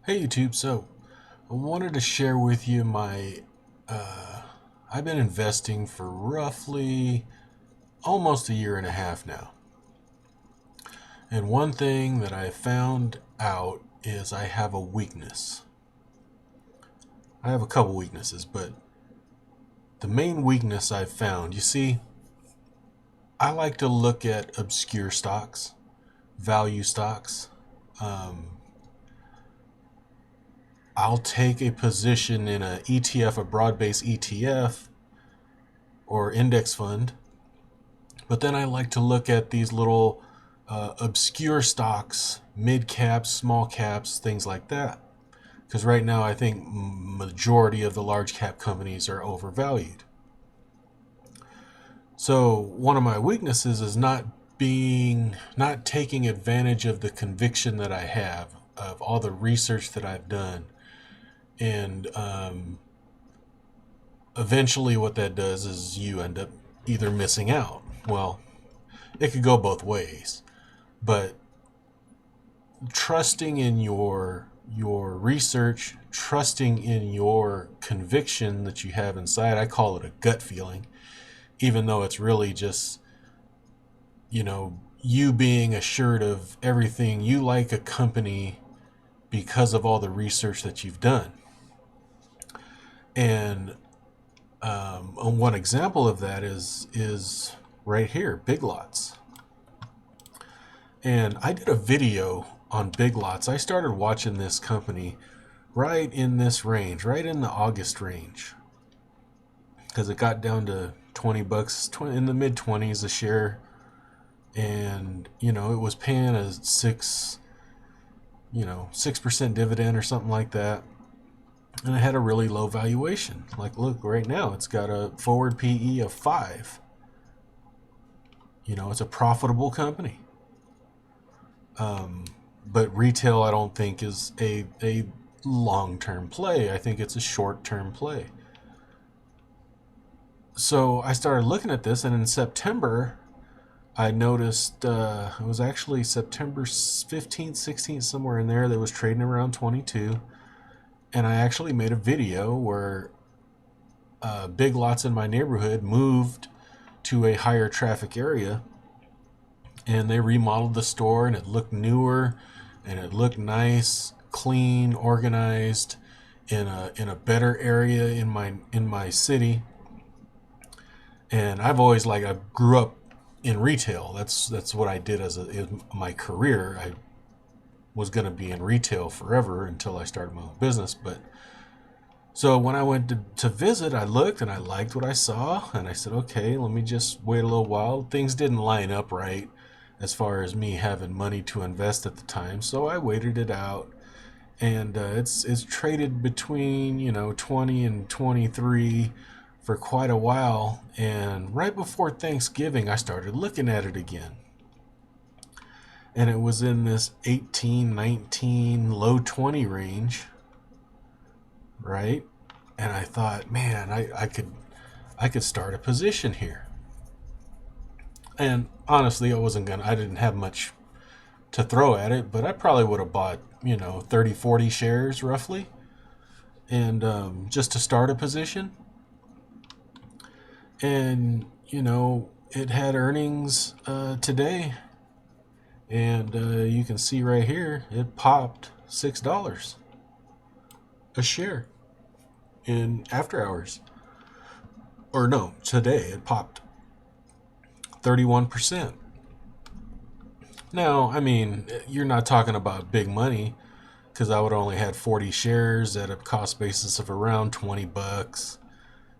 Hey YouTube, so I wanted to share with you I've been investing for roughly almost a year and a half now. And one thing that I found out is I have a weakness. I have a couple weaknesses, but the main weakness I've found, you see, I like to look at obscure stocks, value stocks. Um, I'll take a position in a ETF, a broad-based ETF or index fund. But then I like to look at these little obscure stocks, mid caps, small caps, things like that. Because right now I think majority of the large cap companies are overvalued. So one of my weaknesses is not taking advantage of the conviction that I have of all the research that I've done, and eventually what that does is you end up either missing out. Well, it could go both ways, but trusting in your research, trusting in your conviction that you have inside. I call it a gut feeling, even though it's really just, you being assured of everything. You like a company because of all the research that you've done. And one example of that is right here, Big Lots. And I did a video on Big Lots. I started watching this company right in this range, right in the August range, because it got down to 20 bucks, in the mid 20s a share. And, it was paying a 6% dividend or something like that. And it had a really low valuation. Like, look, right now it's got a forward PE of 5. It's a profitable company. But retail, I don't think, is a long-term play. I think it's a short-term play. So I started looking at this, and in September, I noticed it was actually September 15th, 16th, somewhere in there, that was trading around 22. And I actually made a video where Big Lots in my neighborhood moved to a higher traffic area, and they remodeled the store, and it looked newer, and it looked nice, clean, organized, in a better area in my city. And I've always, I grew up in retail. That's what I did in my career. I was going to be in retail forever until I started my own business. But so when I went to visit, I looked and I liked what I saw, and I said, okay, let me just wait a little while. Things didn't line up right as far as me having money to invest at the time, so I waited it out. And it's traded between 20 and 23 for quite a while. And right before Thanksgiving, I started looking at it again, and it was in this 18, 19, low 20 range, right? And I thought, man, I could start a position here. And honestly, I didn't have much to throw at it, but I probably would have bought 30, 40 shares roughly, and just to start a position. And it had earnings today, and you can see right here it popped $6 a share in after hours. Or no, today it popped 31%. Now, I mean, you're not talking about big money, because I would only had 40 shares at a cost basis of around 20 bucks.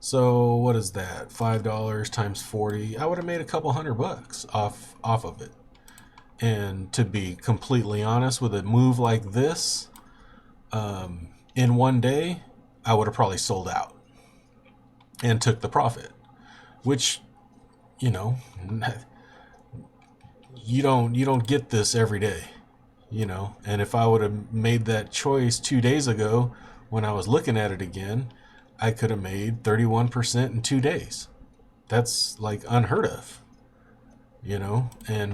So what is that? $5 times 40. I would have made a couple $100 off of it. And to be completely honest, with a move like this, in one day, I would have probably sold out and took the profit, which, you don't get this every day, And if I would have made that choice 2 days ago when I was looking at it again, I could have made 31% in 2 days. That's like unheard of, And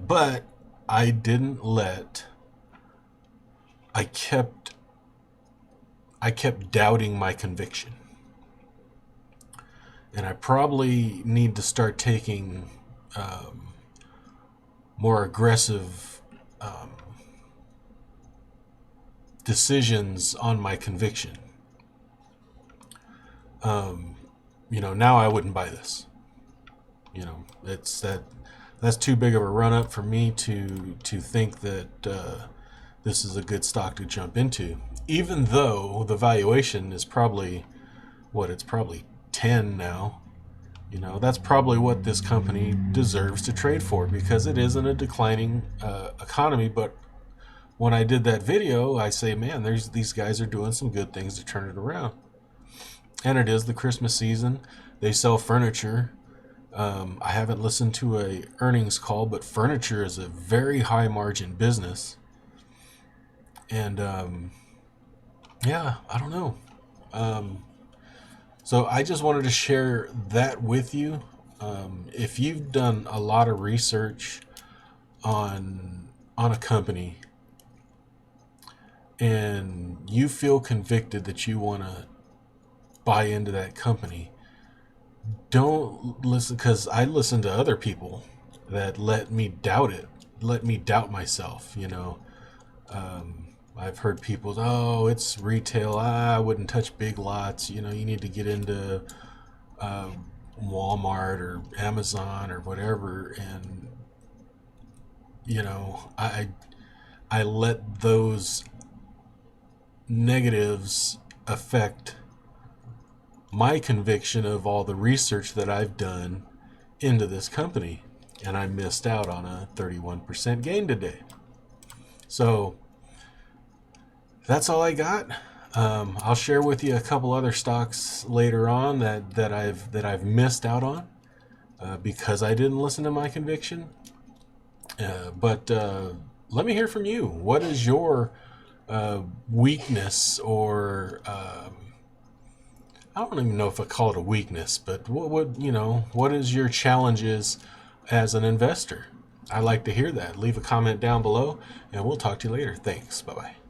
but I didn't let. I kept I kept doubting my conviction. And I probably need to start taking more aggressive decisions on my conviction. Now I wouldn't buy this. That's too big of a run up for me to think that this is a good stock to jump into. Even though the valuation is probably it's probably 10 now. That's probably what this company deserves to trade for, because it is in a declining economy. But when I did that video, I say, man, these guys are doing some good things to turn it around. And it is the Christmas season. They sell furniture. I haven't listened to a earnings call, but furniture is a very high margin business. And I don't know. So I just wanted to share that with you. If you've done a lot of research on a company and you feel convicted that you want to buy into that company, don't listen, because I listen to other people that let me doubt it, let me doubt myself. I've heard people, oh, it's retail. I wouldn't touch big lots. You need to get into Walmart or Amazon or whatever. And, I let those negatives affect my conviction of all the research that I've done into this company. And I missed out on a 31% gain today. So that's all I got. I'll share with you a couple other stocks later on that I've missed out on because I didn't listen to my conviction. But let me hear from you. What is your weakness, or I don't even know if I call it a weakness, but what is your challenges as an investor? I'd like to hear that. Leave a comment down below, and we'll talk to you later. Thanks. Bye-bye.